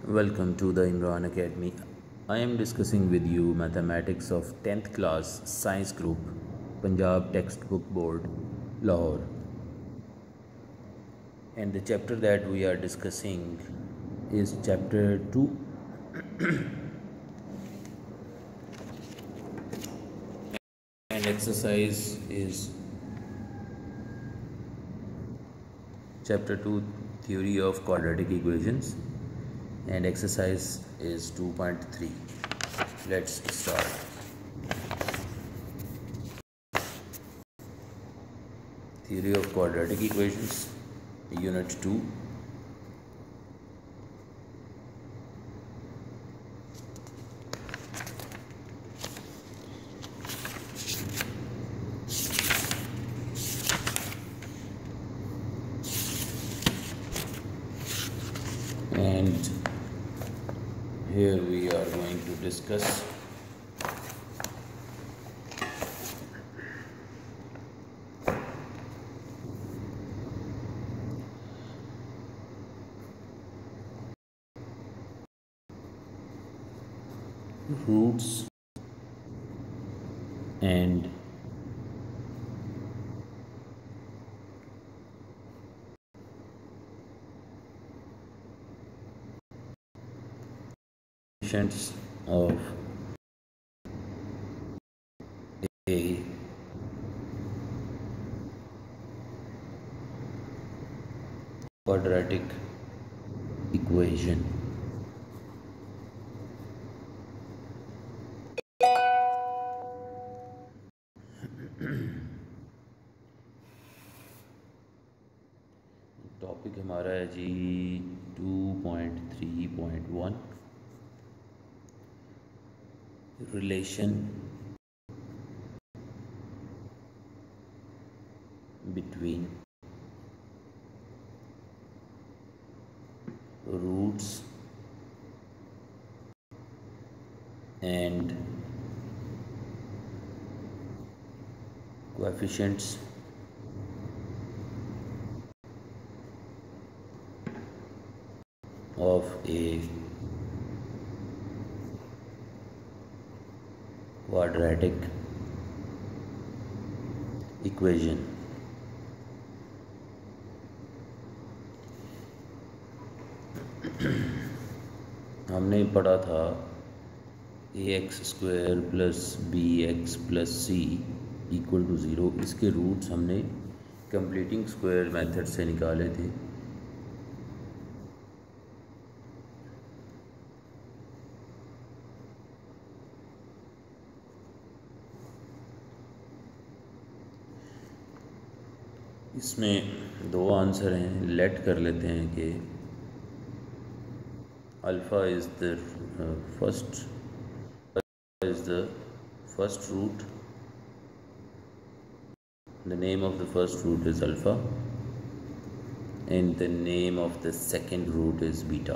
Welcome to the IMRAN Academy. I am discussing with you mathematics of 10th class science group, Punjab textbook board, Lahore. And the chapter that we are discussing is chapter 2. And exercise is chapter 2, theory of quadratic equations, and exercise is 2.3. Let's start. Theory of quadratic equations, unit 2. And here we are going to discuss roots and coefficients of a quadratic equation. Topic हमारा है जी 2.3.1 relation between roots and coefficients of a quadratic equation. हमने पढ़ा था ax² plus bx plus c equal to 0। इसके roots हमने completing square method से निकाले थे। इसमें दो आंसर हैं। लेट कर लेते हैं कि alpha is the first root, the name of the first root is alpha and the name of the second root is beta.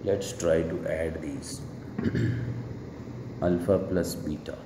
Let's try to add these. Alpha plus beta.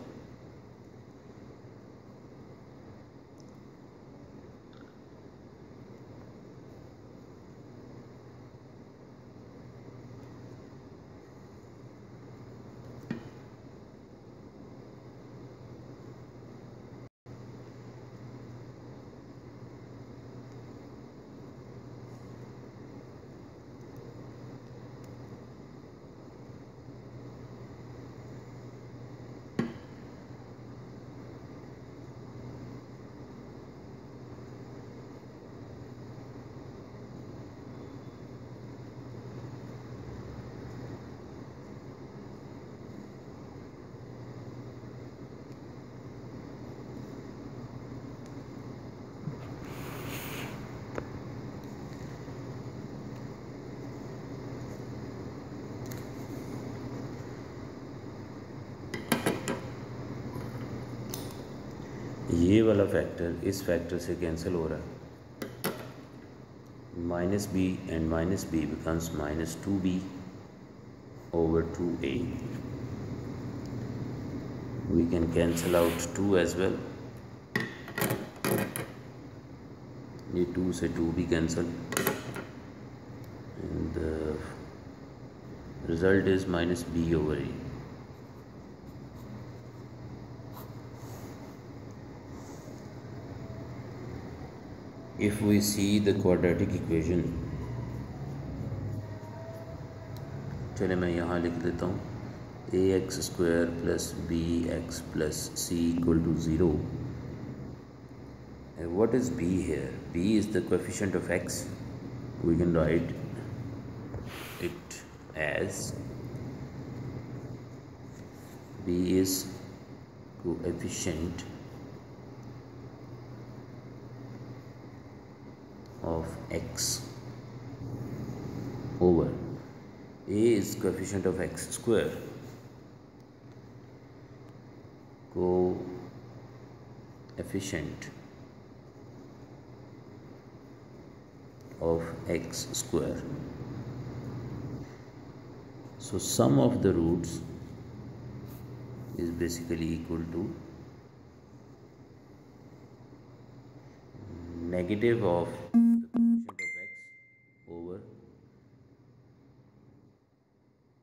ये वाला factor इस factor से cancel हो रहा है। Minus B and minus B becomes -2b over 2a We can cancel out 2 as well. ये 2 से 2 भी cancel, and the result is minus b over a. If we see the quadratic equation, चले मैं यहाँ लिख देता हूँ, ax square plus bx plus c equal to 0. And what is b here? B is the coefficient of x. We can write it as b is coefficient of x over a is coefficient of x square, coefficient of x square. So sum of the roots is basically equal to negative of the coefficient of x over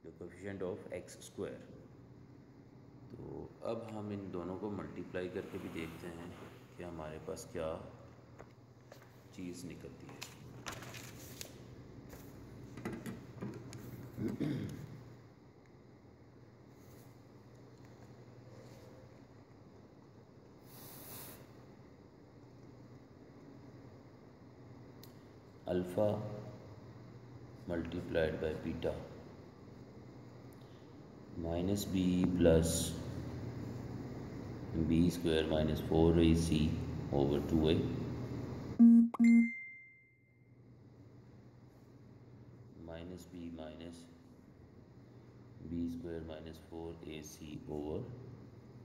the coefficient of x square. तो अब हम इन दोनों को multiply करके भी देखते हैं कि हमारे पास क्या चीज़ निकलती है. Alpha multiplied by beta minus B plus B square minus 4ac over 2a minus B square minus 4ac over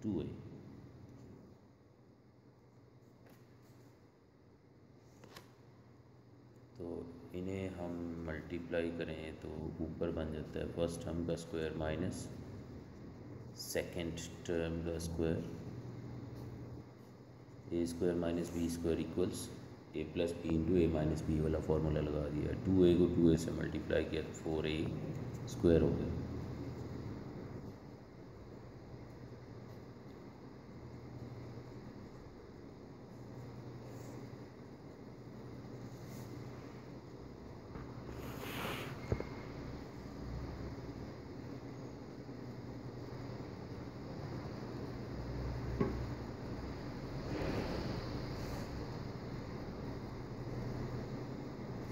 2a. तो इन्हें हम मल्टीप्लाई करें तो ऊपर बन जाता है फर्स्ट टर्म का स्क्वायर माइनस सेकेंड टर्म का square, A square minus B square equals A plus B into A minus B वाला फार्मूला लगा दिया. 2a को 2a से मल्टीप्लाई किया तो 4a स्क्वायर हो गया.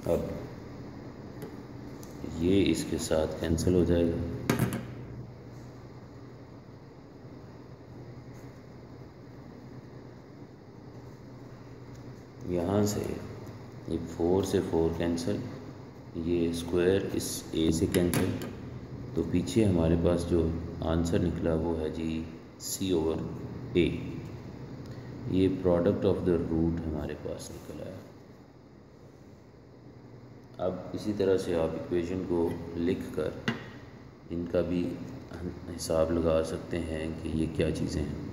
अब ये इसके साथ कैंसिल हो जाएगा. यहाँ से ये 4 से 4 कैंसिल, ये स्क्वायर इस ए से कैंसिल, तो पीछे हमारे पास जो आंसर निकला वो है जी सी ओवर ए. ये प्रोडक्ट ऑफ द रूट हमारे पास निकला है. अब इसी तरह से आप इक्वेशन को लिखकर इनका भी हिसाब लगा सकते हैं कि ये क्या चीज़ें हैं.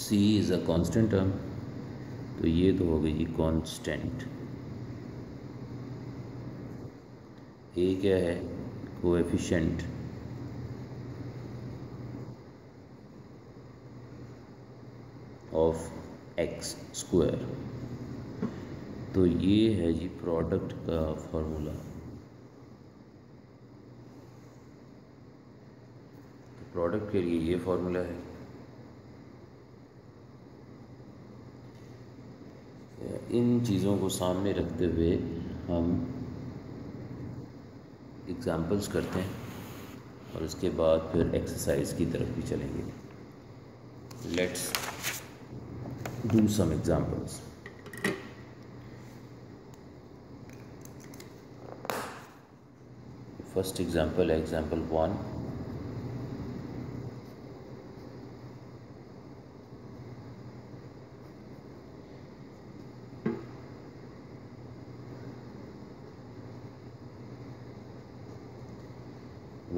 C is a constant term, तो ये तो हो गई जी कांस्टेंट. A क्या है? Coefficient of x square. तो ये है जी प्रोडक्ट का फॉर्मूला. तो प्रोडक्ट के लिए ये फॉर्मूला है. इन चीज़ों को सामने रखते हुए हम एग्जाम्पल्स करते हैं और उसके बाद फिर एक्सरसाइज की तरफ भी चलेंगे. Let's do some examples. First example है example 1.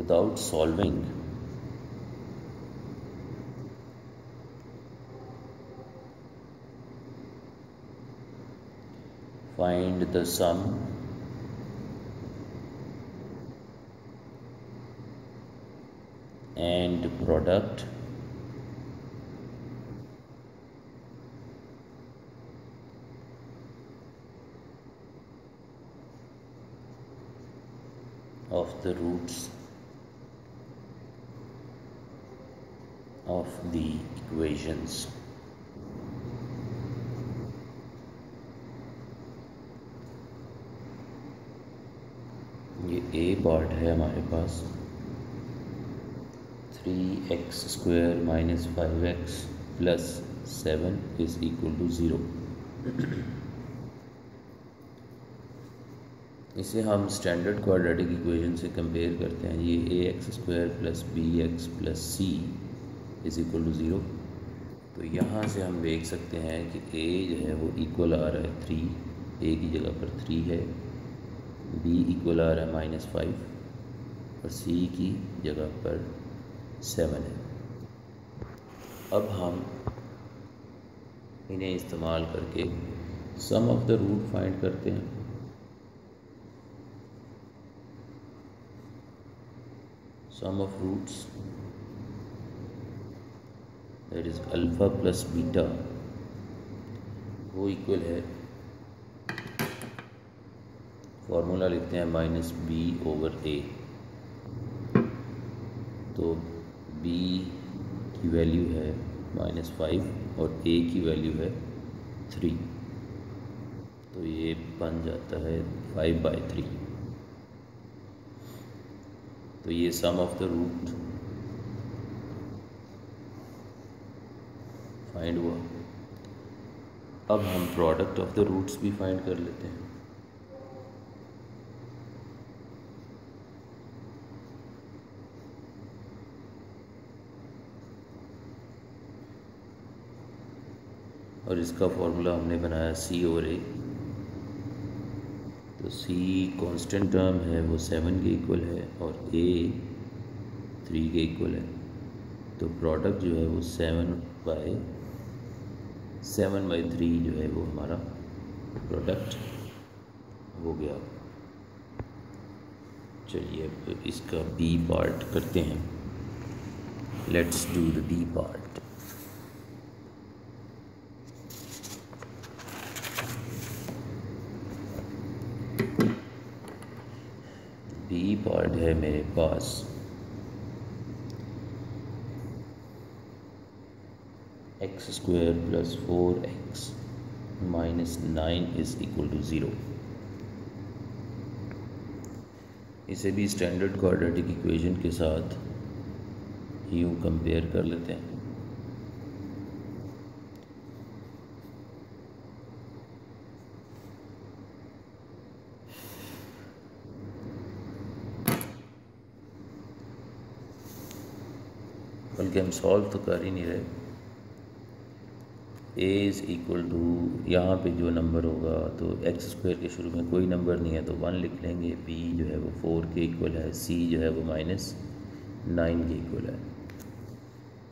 without solving, find the sum and product of the roots of the equations. ये ए पार्ट है हमारे पास 3x² minus 5x plus 7 is equal to 0। इसे हम स्टैंडर्ड क्वाड्रेटिक इक्वेशन से compare करते हैं। ये ax² plus bx plus c is equal to 0। तो यहाँ से हम देख सकते हैं कि a जो है वो इक्वल आ रहा है 3, a की जगह पर 3 है, b इक्वल आ रहा है -5 और c की जगह पर 7 है। अब हम इन्हें इस्तेमाल करके sum of the root find करते हैं। Sum of roots that is alpha plus beta वो इक्वल है, फॉर्मूला लिखते हैं -b/a। तो b की वैल्यू है -5 और a की वैल्यू है 3, तो ये बन जाता है 5/3। तो ये सम ऑफ द रूट फाइंड हुआ। अब हम प्रोडक्ट ऑफ द रूट्स भी फाइंड कर लेते हैं। और इसका फॉर्मूला हमने बनाया c/a। तो c कांस्टेंट टर्म है वो 7 के इक्वल है और a 3 के इक्वल है। तो प्रोडक्ट जो है वो 7/3 जो है वो हमारा प्रोडक्ट हो गया। चलिए अब इसका b पार्ट करते हैं। Let's do the b part. B part है मेरे पास x² plus 4x minus 9 is equal to 0। इसे भी स्टैंडर्ड क्वाड्रेटिक इक्वेशन के साथ यूँ कंपेयर कर लेते हैं। बल्कि हम सॉल्व तो कर ही नहीं रहे। a इज़ इक्वल टू यहाँ पे जो नंबर होगा तो x² के शुरू में कोई नंबर नहीं है तो 1 लिख लेंगे। b जो है वो 4 के इक्वल है, c जो है वो -9 के इक्वल है।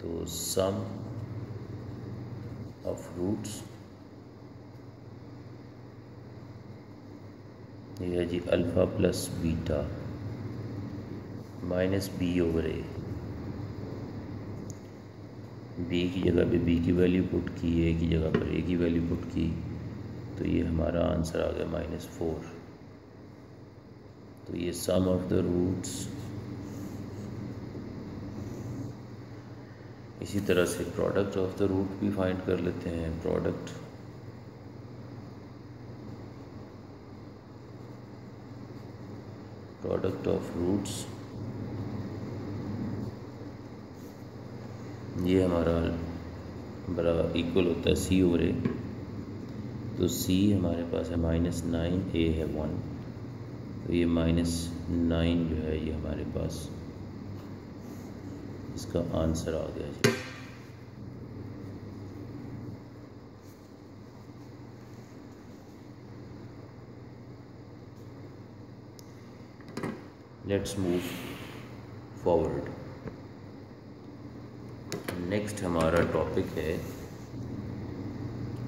तो सम ऑफ रूट्स ये है जी alpha plus beta -b/a। b की जगह पे b की वैल्यू पुट की, a की जगह पर a की वैल्यू पुट की, तो ये हमारा आंसर आ गया -4। तो ये सम ऑफ द रूट्स। इसी तरह से प्रोडक्ट ऑफ द रूट भी फाइंड कर लेते हैं। प्रोडक्ट ऑफ रूट्स ये हमारा बड़ा इक्वल होता है c/a। तो c हमारे पास है -9, a है 1, तो ये -9 जो है ये हमारे पास इसका आंसर आ गया जी। Let's move forward. नेक्स्ट हमारा टॉपिक है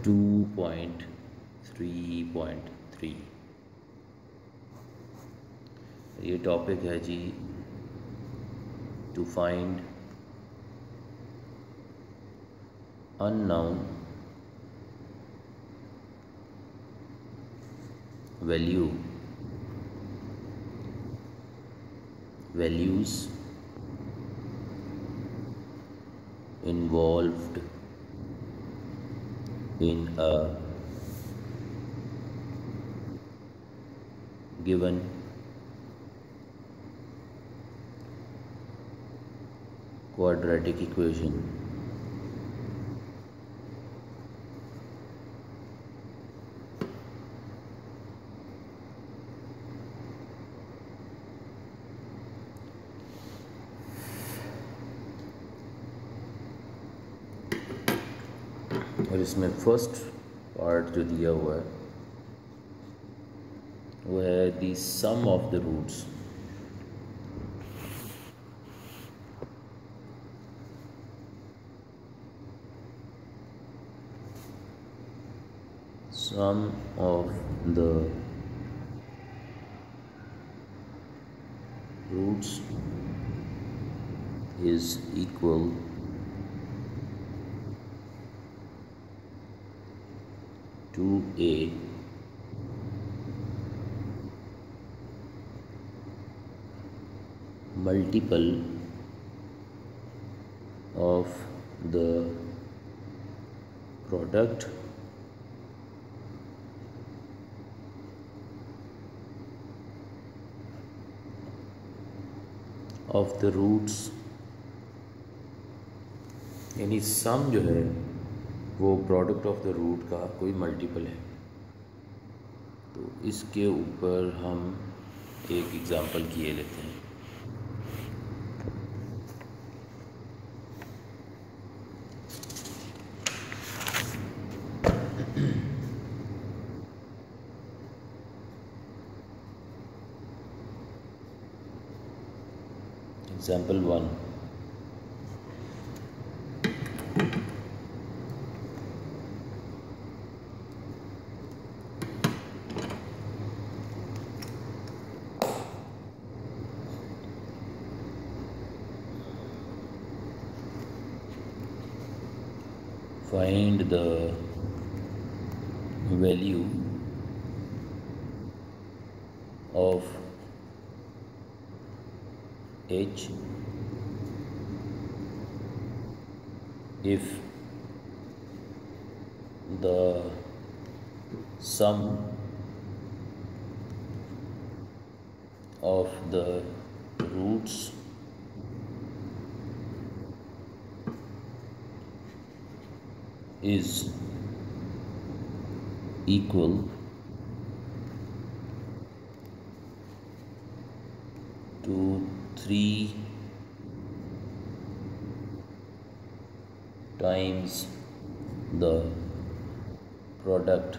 2.3.3। ये टॉपिक है जी to find unknown values involved in a given quadratic equation। और इसमें फर्स्ट पार्ट जो दिया हुआ है वो है the sum of the roots. Sum of the roots is equal to a multiple of the product of the roots। यानी सम जो है वो प्रोडक्ट ऑफ द रूट का कोई मल्टीपल है। तो इसके ऊपर हम एक एग्ज़ाम्पल किए लेते हैं। Example 1, find the value of h if the sum of the roots is equal to 3 times the product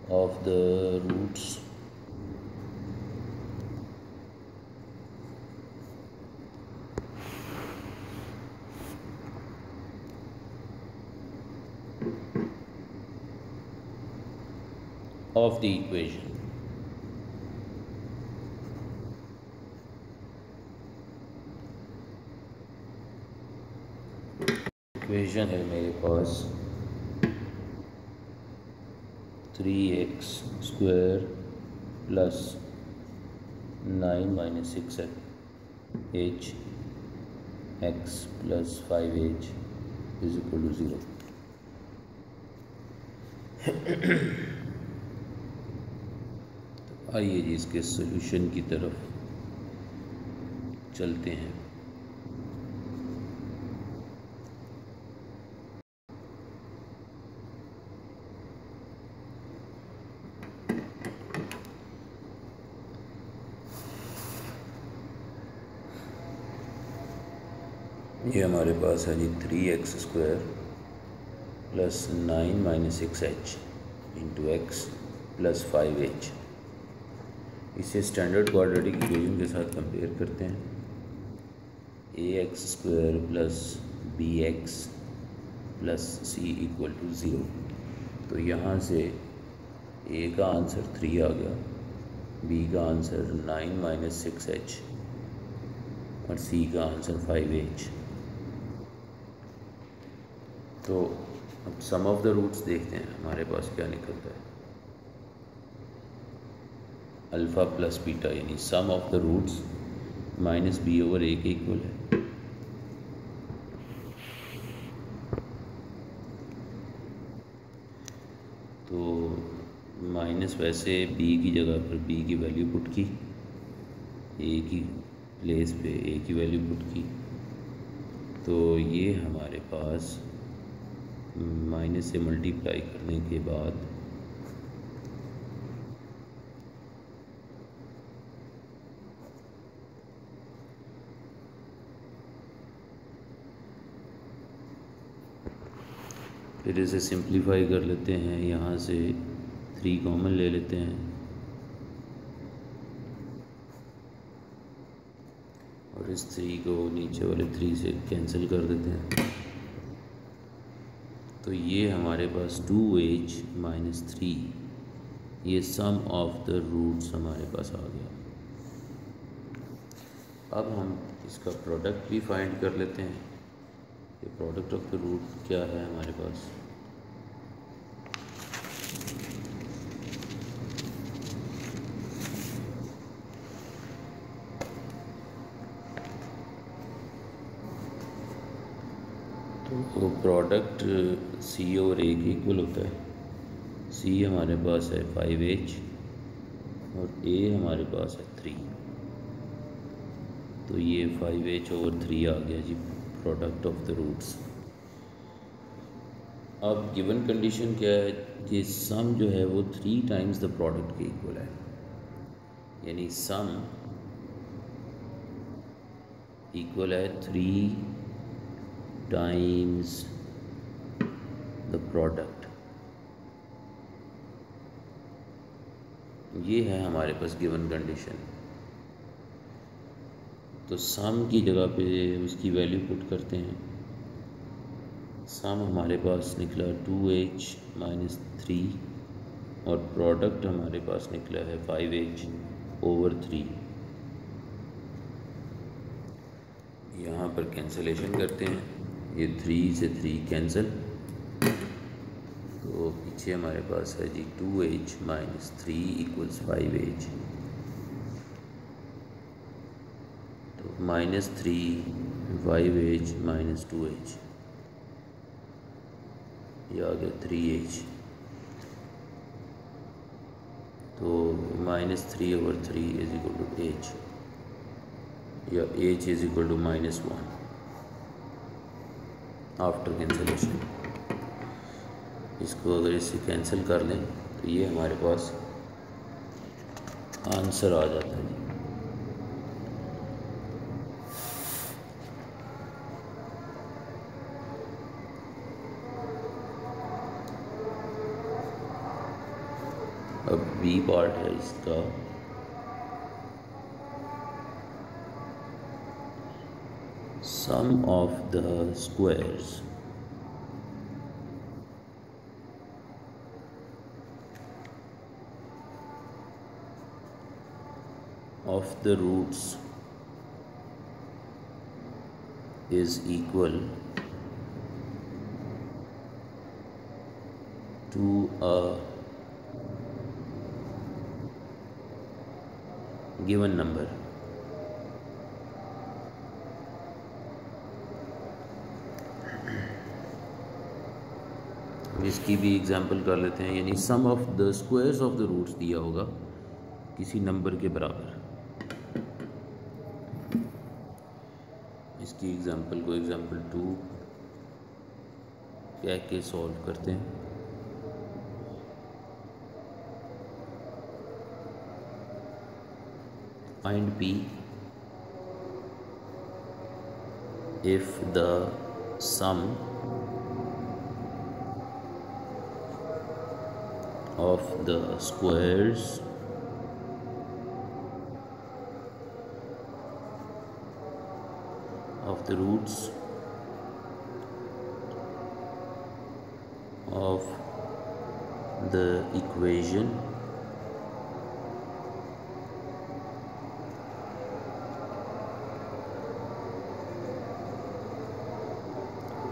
of the roots of the equation। Equation है मेरे पास 3x square plus 9 minus 6h x plus 5h is equal to 0। आइए जी इसके solution की तरफ चलते हैं। ये हमारे पास है जी 3x square plus 9 minus 6h into x plus 5h। इसे स्टैंडर्ड क्वाड्रेटिक इक्वेशन के साथ कंपेयर करते हैं। ax² plus bx plus c equal to 0। तो यहाँ से a का आंसर 3 आ गया, b का आंसर 9 माइनस 6h और c का आंसर 5h। तो अब सम ऑफ द रूट्स देखते हैं हमारे पास क्या निकलता है। अल्फ़ा प्लस बीटा यानी sum of the roots minus B over A के इक्वल है। तो माइनस वैसे बी की जगह पर बी की वैल्यू पुट की, ए की प्लेस पे ए की वैल्यू पुट की, तो ये हमारे पास माइनस से मल्टीप्लाई करने के बाद फिर इसे सिंप्लीफाई कर लेते हैं। यहाँ से 3 कॉमन ले लेते हैं और इस 3 को नीचे वाले 3 से कैंसिल कर देते हैं। तो ये हमारे पास 2h माइनस 3, ये सम ऑफ द रूट्स हमारे पास आ गया। अब हम इसका प्रोडक्ट भी फाइंड कर लेते हैं। ये प्रोडक्ट ऑफ द रूट क्या है हमारे पास। तो प्रोडक्ट c और a के इक्वल होता है। c हमारे पास है 5h और a हमारे पास है 3। तो ये 5h ओवर 3 आ गया जी प्रोडक्ट ऑफ द रूट्स। अब गिवन कंडीशन क्या है कि सम जो है वो 3 टाइम्स द प्रोडक्ट के इक्वल है, यानी सम इक्वल है 3 टाइम्स द प्रोडक्ट। ये है हमारे पास गिवन कंडीशन। तो सम की जगह पे उसकी वैल्यू पुट करते हैं। सम हमारे पास निकला 2h माइनस 3 और प्रोडक्ट हमारे पास निकला है 5h ओवर 3। यहाँ पर कैंसिलेशन करते हैं, ये 3 से 3 कैंसिल, तो पीछे हमारे पास है जी 2h माइनस 3 इक्वल्स 5h। तो माइनस 3 5h माइनस 2h, ये आ गया 3h। तो minus 3 over 3 is equal to h, या h is equal to -1 after cancellation. इसको अगर इससे कैंसिल कर लें तो ये हमारे पास आंसर आ जाता है। अब बी पार्ट है इसका। Sum of the squares of the roots is equal to a given number। इसकी भी एग्जांपल कर लेते हैं, यानी sum of the squares of the roots दिया होगा किसी नंबर के बराबर। इसकी एग्जांपल को एग्जांपल 2 कह के सॉल्व करते हैं। Find p if the sum of the squares of the roots of the equation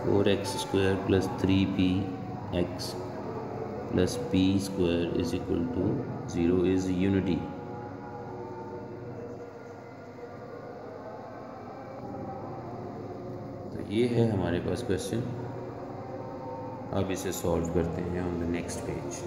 4x square plus 3px plus p square is equal to 0 is unity। तो ये है हमारे पास क्वेश्चन। अब इसे सॉल्व करते हैं ऑन द नेक्स्ट पेज।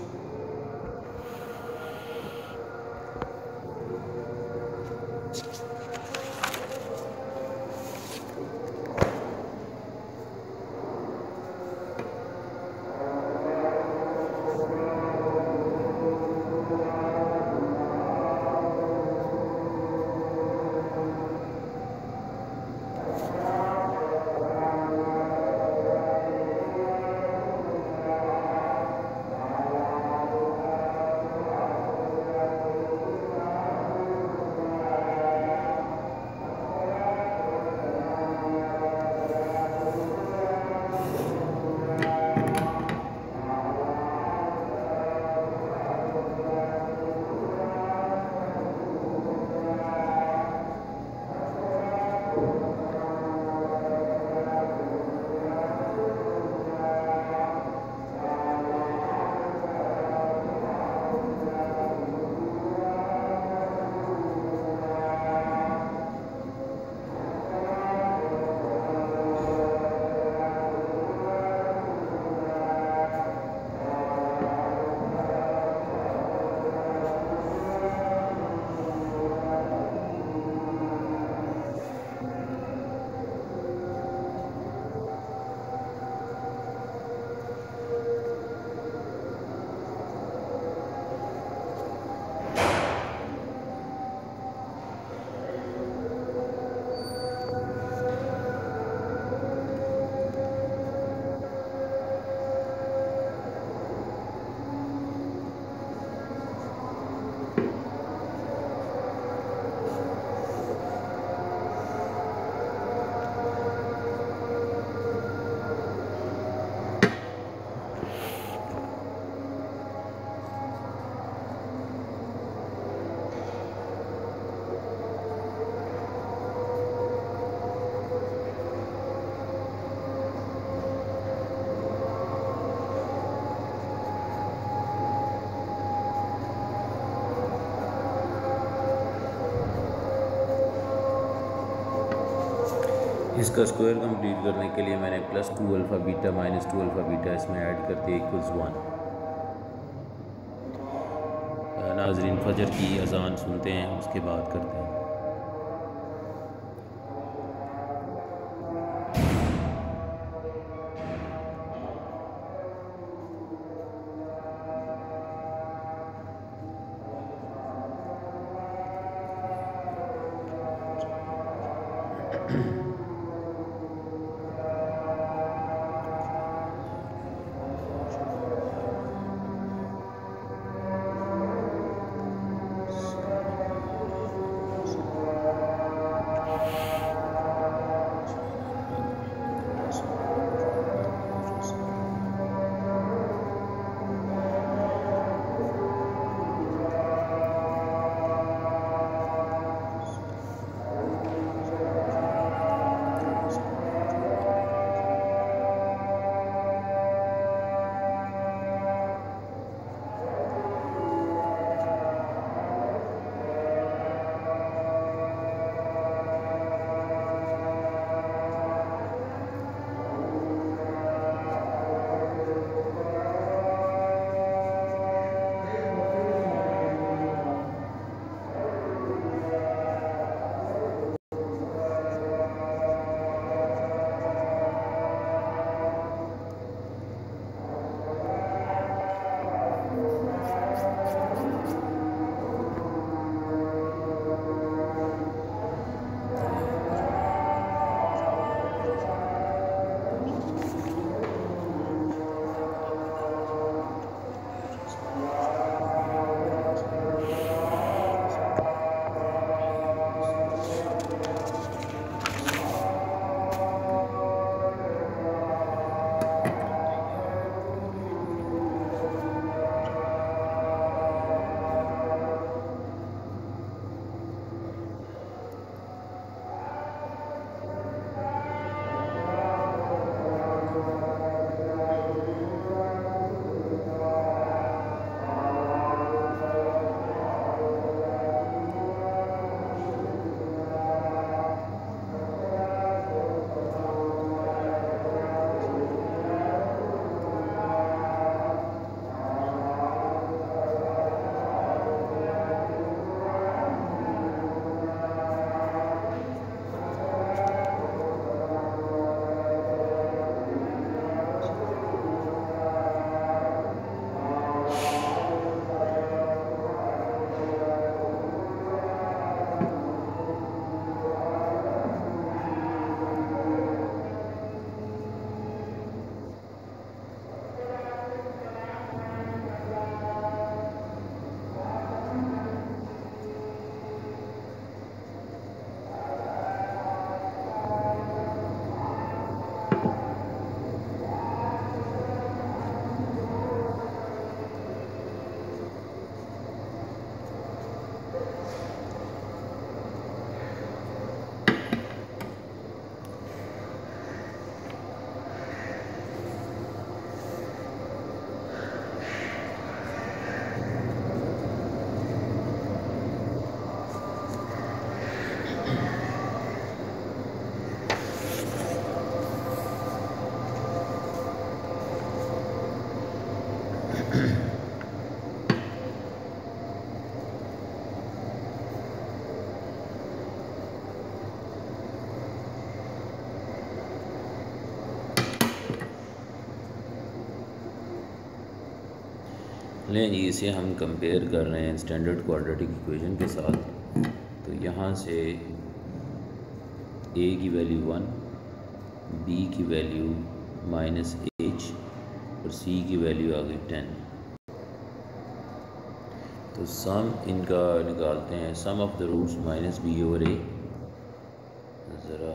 इसका square complete करने के लिए मैंने +2 अल्फ़ा बीटा -2 अल्फ़ा बीटा इसमें ऐड कर दिया इक्वल्स 1। नाज़रीन फजर की अज़ान सुनते हैं, उसके बाद करते हैं। लें जी, इसे हम कंपेयर कर रहे हैं स्टैंडर्ड क्वाड्रेटिक इक्वेशन के साथ। तो यहाँ से a की वैल्यू 1, b की वैल्यू -h और c की वैल्यू आ गई 10। तो सम इनका निकालते हैं, sum of the roots -b/a। ज़रा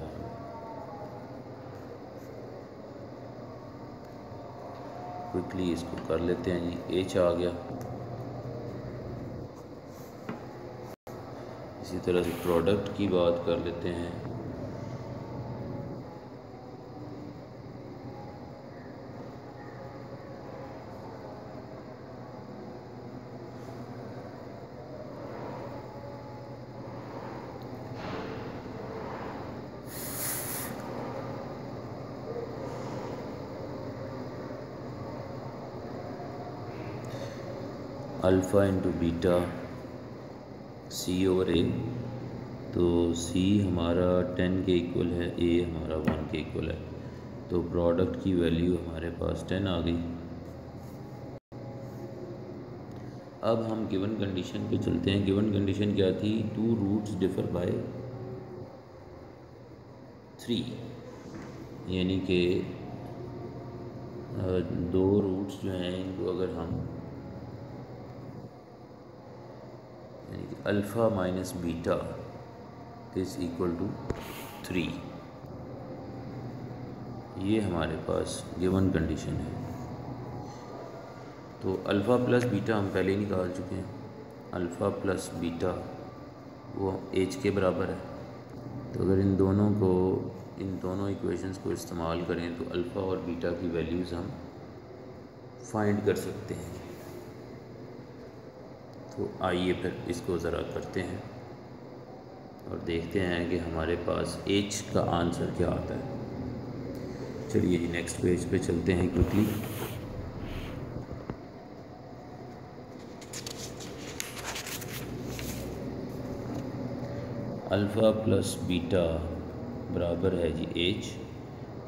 क्विकली इसको कर लेते हैं जी। h आ गया। इसी तरह से प्रोडक्ट की बात कर लेते हैं। Alpha into beta c/a। तो c हमारा 10 के इक्वल है, a हमारा 1 के इक्वल है। तो प्रोडक्ट की वैल्यू हमारे पास 10 आ गई। अब हम गिवन कंडीशन पे चलते हैं। गिवन कंडीशन क्या थी? 2 रूट्स डिफर बाय 3, यानी कि 2 रूट्स जो हैं इनको अगर हम, यानी कि alpha minus beta is equal to 3, ये हमारे पास गिवन कंडीशन है। तो अल्फ़ा प्लस बीटा हम पहले ही निकाल चुके हैं। अल्फ़ा प्लस बीटा वो h के बराबर है। तो अगर इन दोनों इक्वेशंस को इस्तेमाल करें तो अल्फ़ा और बीटा की वैल्यूज़ हम फाइंड कर सकते हैं। तो आइए फिर इसको ज़रा करते हैं और देखते हैं कि हमारे पास h का आंसर क्या आता है। चलिए जी, नेक्स्ट पेज पे चलते हैं क्विकली। अल्फ़ा प्लस बीटा बराबर है जी h,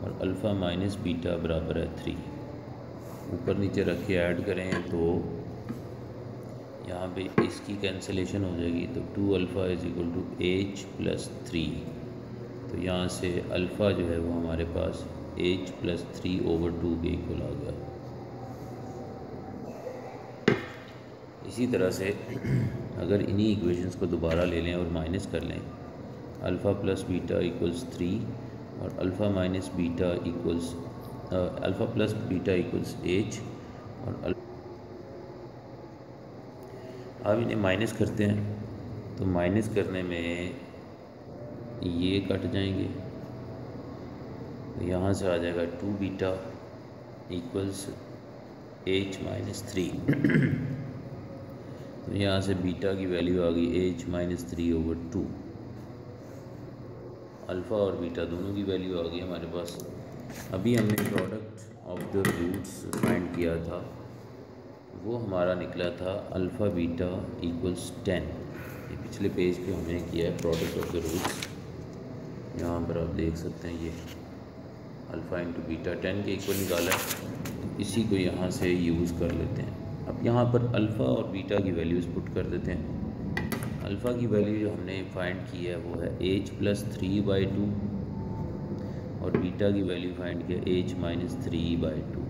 और अल्फ़ा माइनस बीटा बराबर है 3। ऊपर नीचे रख के ऐड करें तो यहाँ पे इसकी कैंसिलेशन हो जाएगी। तो 2 alpha is equal to h plus 3। तो यहाँ से अल्फ़ा जो है वो हमारे पास h प्लस 3/2 के इक्वल आ गया। इसी तरह से अगर इन्हीं इक्वेशंस को दोबारा ले लें और माइनस कर लें, अल्फ़ा प्लस बीटा इक्वल्स 3 और alpha minus beta equals alpha plus beta equals h, और अब इन्हें माइनस करते हैं। तो माइनस करने में ये कट जाएंगे, तो यहाँ से आ जाएगा 2 बीटा इक्वल्स h माइनस 3। तो यहाँ से बीटा की वैल्यू आ गई h माइनस 3/2। अल्फ़ा और बीटा दोनों की वैल्यू आ गई हमारे पास। अभी हमने product of the roots find किया था, वो हमारा निकला था अल्फ़ा बीटा इक्वल्स 10। ये पिछले पेज पे हमने किया है प्रोडक्ट ऑफ द रूट्स। यहाँ पर आप देख सकते हैं ये अल्फ़ा इंटू बीटा 10 के इक्वल निकाला है। तो इसी को यहाँ से यूज़ कर लेते हैं। अब यहाँ पर अल्फ़ा और बीटा की वैल्यूज़ पुट कर देते हैं। अल्फ़ा की वैल्यू जो हमने फाइंड की है वो है h प्लस 3/2, और बीटा की वैल्यू फाइंड किया h माइनस 3/2।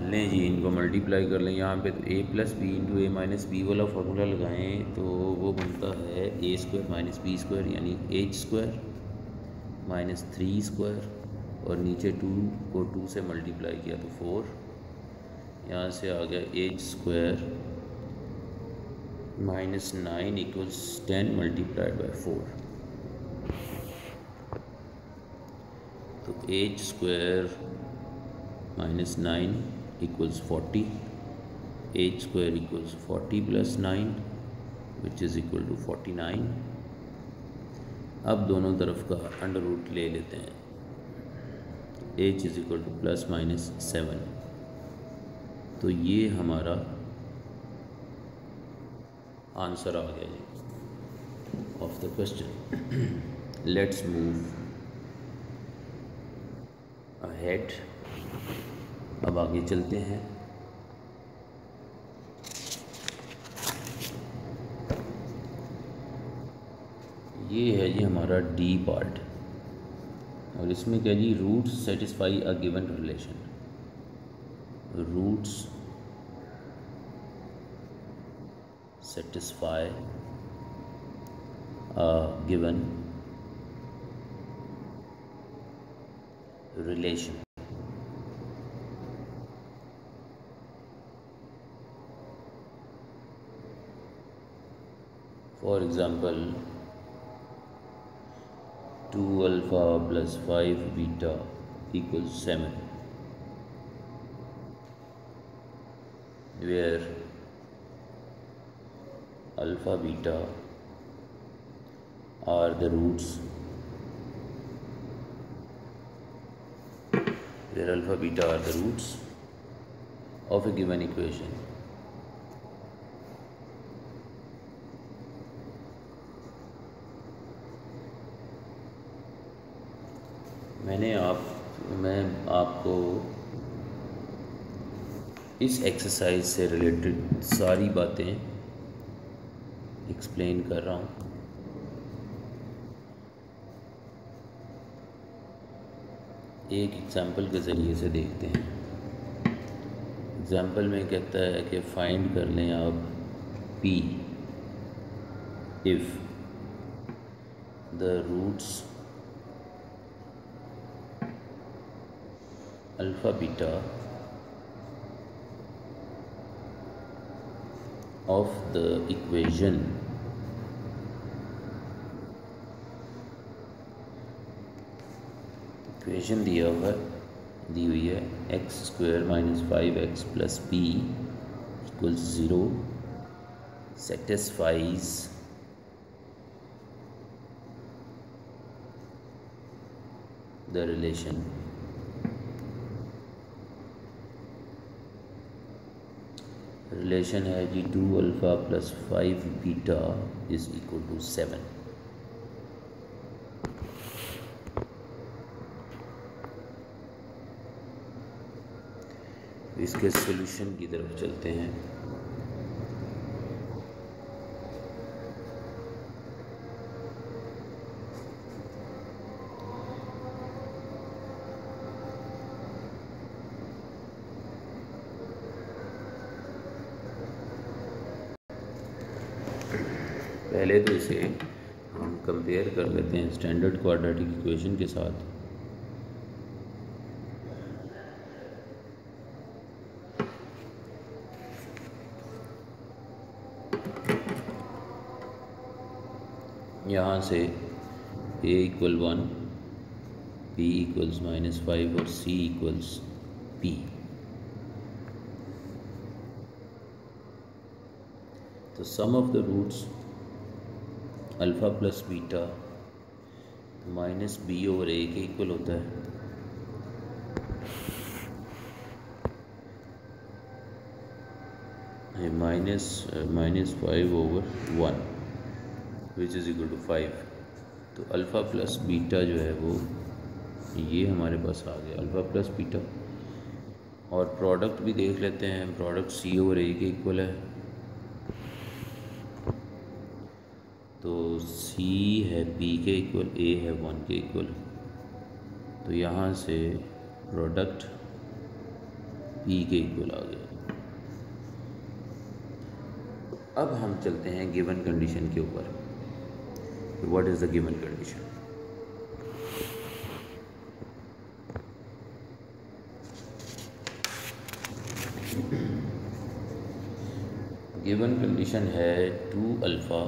लें जी, इनको मल्टीप्लाई कर लें यहाँ पे। तो a plus B into A minus B वाला फार्मूला लगाएं तो वो बनता है a² माइनस b², यानी h² माइनस 3² और नीचे 2 को 2 से मल्टीप्लाई किया तो 4। यहाँ से आ गया h² minus 9 equals 10 multiplied by 4। तो h² minus 9 equals 40, h² equals 40 plus 9 which is equal to 49। अब दोनों तरफ का अंडर रूट ले लेते हैं। h is equal to plus minus 7। तो ये हमारा आंसर आ गया जी of the question. Let's move ahead. अब आगे चलते हैं। ये है जी हमारा डी पार्ट, और इसमें क्या जी, roots satisfy a given relation. Roots satisfy a given relation. For example 2 alpha plus 5 beta equals 7, where alpha beta are the roots, of a given equation. मैं आपको इस एक्सरसाइज से रिलेटेड सारी बातें एक्सप्लेन कर रहा हूँ। एक एग्ज़ाम्पल के ज़रिए से देखते हैं। एग्ज़ाम्पल में कहता है कि फाइंड कर लें आप P if the roots alpha beta of the equation दी हुई है x² minus 5x plus p equals 0 satisfies the relation है जी 2 alpha plus 5 beta is equal to 7। इसके सॉल्यूशन की तरफ चलते हैं। पहले तो इसे हम कंपेयर कर लेते हैं स्टैंडर्ड क्वाड्रेटिक इक्वेशन के साथ। यहाँ से a इक्वल 1, b इक्वल्स -5 और c इक्वल्स p। तो sum of the roots alpha plus beta minus b over a के इक्वल होता है। -5 over 1 which is equal to 5। तो अल्फ़ा प्लस बीटा जो है वो ये हमारे पास आ गया, अल्फ़ा प्लस बीटा। और प्रोडक्ट भी देख लेते हैं, प्रोडक्ट c ओवर a के इक्वल है। तो c है p के इक्वल, a है 1 के इक्वल। तो यहाँ से प्रोडक्ट p के इक्वल आ गया। अब हम चलते हैं गिवन कंडीशन के ऊपर। What is the given condition? Given condition है 2 alpha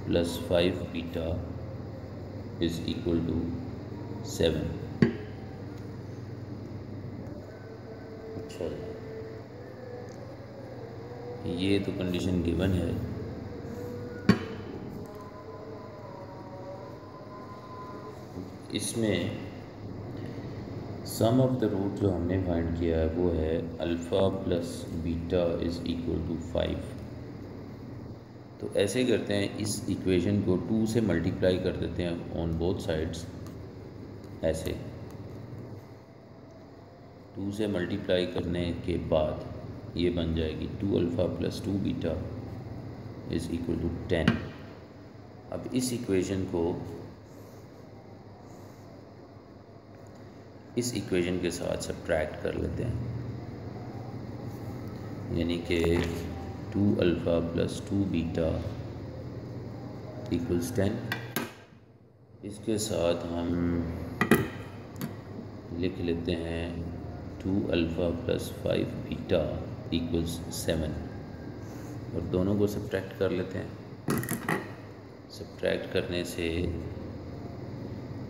plus 5 beta is equal to 7। अच्छा, ये तो कंडीशन गिवन है। इसमें सम ऑफ द रूट जो हमने फाइंड किया है वो है alpha plus beta is equal to 5। तो ऐसे करते हैं, इस इक्वेशन को 2 से मल्टीप्लाई कर देते हैं ऑन बोथ साइड्स ऐसे। 2 से मल्टीप्लाई करने के बाद ये बन जाएगी 2 alpha plus 2 beta is equal to 10। अब इस इक्वेशन को इस इक्वेशन के साथ सब्ट्रैक्ट कर लेते हैं, यानी कि 2 अल्फ़ा प्लस 2 बीटा इक्वल्स 10। इसके साथ हम लिख लेते हैं 2 अल्फ़ा प्लस 5 बीटा इक्वल्स 7 और दोनों को सब्ट्रैक्ट कर लेते हैं। सब्ट्रैक्ट करने से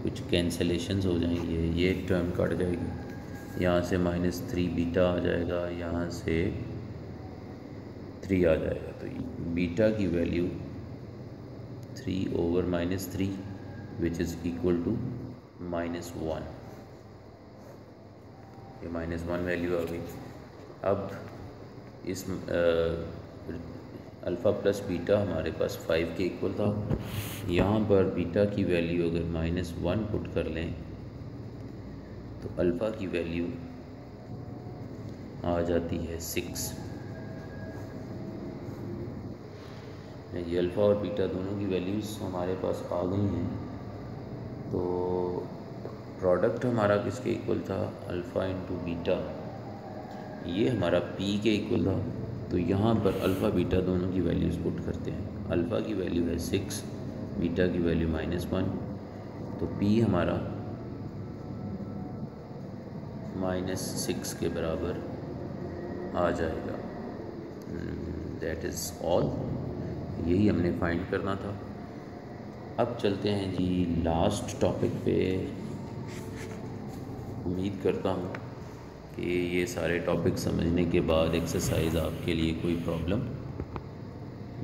कुछ कैंसलेशंस हो जाएंगे, ये एक टर्म कट जाएगी, यहाँ से -3 बीटा आ जाएगा, यहाँ से 3 आ जाएगा, तो बीटा की value 3 over -3 which is equal to -1। ये -1 वैल्यू आ गई। अब इस अल्फ़ा प्लस बीटा हमारे पास 5 के इक्वल था, यहाँ पर बीटा की वैल्यू अगर -1 पुट कर लें तो अल्फ़ा की वैल्यू आ जाती है 6। ये अल्फ़ा और बीटा दोनों की वैल्यूज़ हमारे पास आ गई हैं। तो प्रोडक्ट हमारा किसके इक्वल था, अल्फ़ा इंटू बीटा, ये हमारा पी के इक्वल था। तो यहाँ पर अल्फ़ा बीटा दोनों की वैल्यूज़ पुट करते हैं। अल्फ़ा की वैल्यू है 6, बीटा की वैल्यू -1, तो पी हमारा -6 के बराबर आ जाएगा। दैट इज़ ऑल, यही हमने फाइंड करना था। अब चलते हैं जी लास्ट टॉपिक पे। उम्मीद करता हूँ कि ये सारे टॉपिक समझने के बाद एक्सरसाइज आपके लिए कोई प्रॉब्लम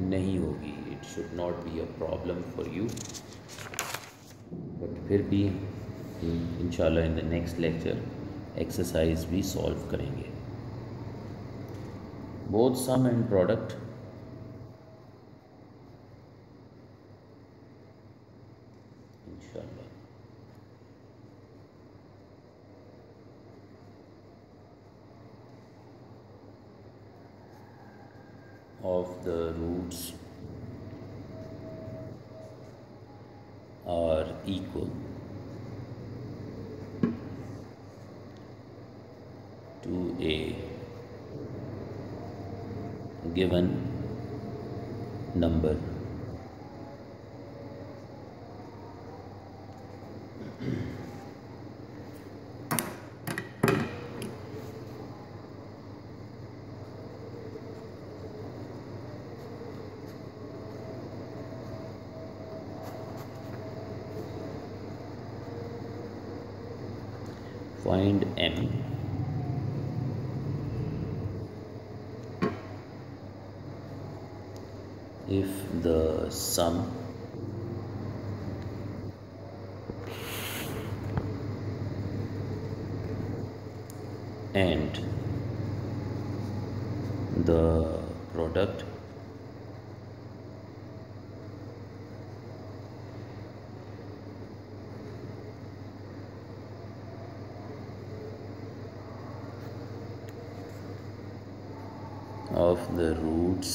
नहीं होगी। It should not be a problem for you, but फिर भी इंशाल्लाह in the next lecture exercise भी सॉल्व करेंगे। बोथ सम एंड प्रोडक्ट इंशाल्लाह। Of the roots are equal to a given number find m if the sum and the product of the roots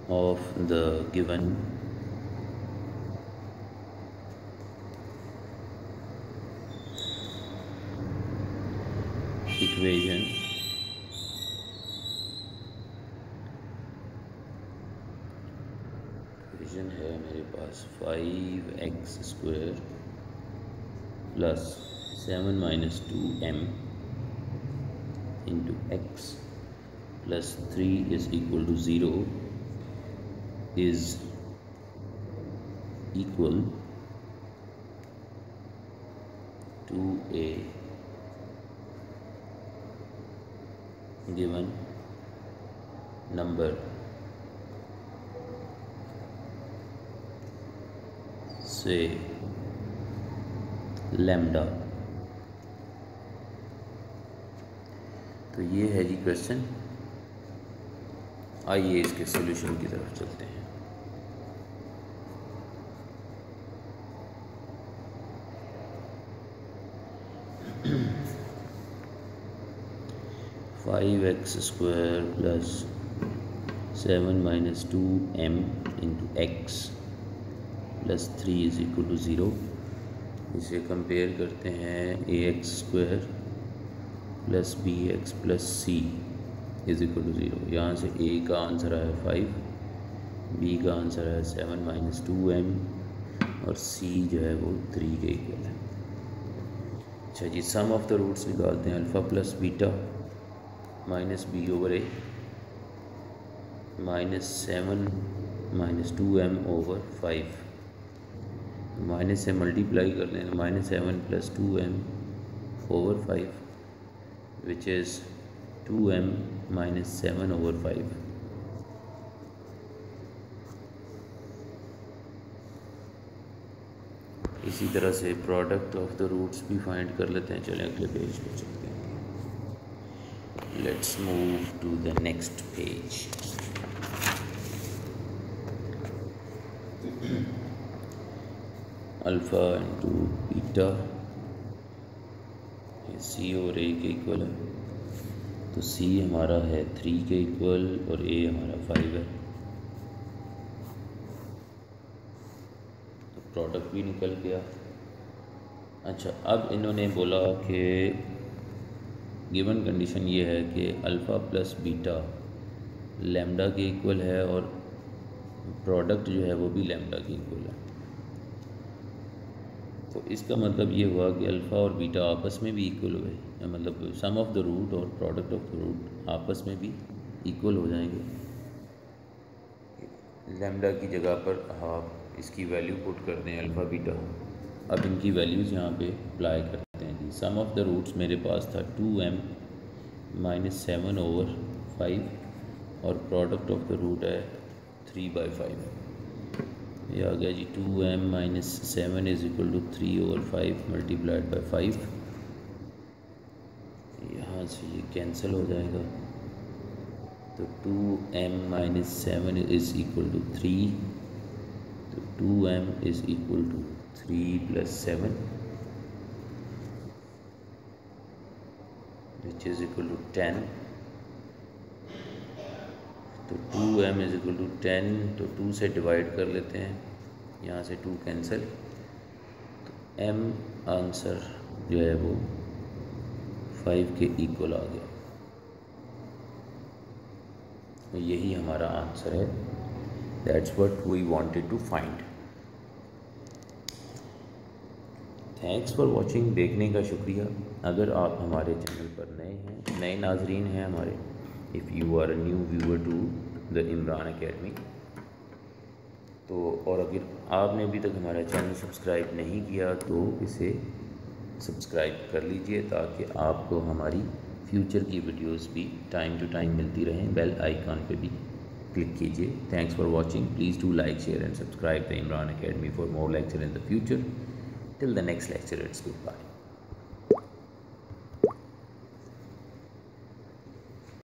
of the given equation है मेरे पास 5x² plus 7 - 2m into x plus 3 is equal to 0 is equal to a given number say lambda. तो ये है जी question. आइए इसके solution की तरफ चलते हैं। 5x² plus 7 minus 2m into x plus 3 is equal to 0। इसे कंपेयर करते हैं ax² plus bx plus c is equal to 0। यहाँ से a का आंसर है 5, b का आंसर है 7 माइनस 2m और c जो है वो 3 के इक्वल है। अच्छा जी, सम ऑफ द रूट्स निकालते हैं। Alpha plus beta minus B over A minus 7 minus 2m over 5, minus से मल्टीप्लाई कर लें minus 7 plus 2m over 5 which is 2m minus 7 over 5। इसी तरह से प्रोडक्ट ऑफ द रूट्स भी फाइंड कर लेते हैं। चलें अगले पेज पे चलते हैं। Let's move to the next page. Alpha into beta सी और ए के इक्वल है, तो सी हमारा है 3 के इक्वल और ए हमारा 5 है, प्रोडक्ट भी निकल गया। अच्छा, अब इन्होंने बोला कि गिवन कंडीशन ये है कि अल्फ़ा प्लस बीटा लैम्डा के इक्वल है और प्रोडक्ट जो है वो भी लैम्डा के इक्वल है। तो इसका मतलब ये हुआ कि अल्फ़ा और बीटा आपस में भी इक्वल हुए, मतलब सम ऑफ द रूट और प्रोडक्ट ऑफ द रूट आपस में भी इक्वल हो जाएंगे। लैम्डा की जगह पर आप इसकी वैल्यू पुट कर दें अल्फ़ा बीटा। अब इनकी वैल्यूज़ यहाँ पे अप्लाई करते हैं जी। सम ऑफ द रूट्स मेरे पास था 2m माइनस 7 ओवर 5 और प्रोडक्ट ऑफ द रूट है 3/5। ये आ गया जी 2m minus 7 is equal to 3 over 5 multiplied by 5। यहाँ से ये कैंसिल हो जाएगा, तो 2m minus 7 is equal to 3, तो 2m is equal to 3 plus 7 which is equal to 10। तो 2m इज़ इक्वल टू 10, तो 2 से डिवाइड कर लेते हैं, यहाँ से 2 कैंसिल, तो m आंसर जो है वो 5 के इक्वल आ गया। यही हमारा आंसर है। That's what we wanted to find. Thanks for watching. देखने का शुक्रिया। अगर आप हमारे चैनल पर नए नाजरीन हैं हमारे, if you are a new viewer to the Imran academy, तो और अगर आपने अभी तक हमारा चैनल सब्सक्राइब नहीं किया तो इसे सब्सक्राइब कर लीजिए ताकि आपको हमारी फ्यूचर की वीडियोस भी टाइम टू टाइम मिलती रहें। बेल आइकॉन पे भी क्लिक कीजिए। Thanks for watching. Please do like, share and subscribe the Imran academy for more lecture in the future. Till the next lecture, it's goodbye.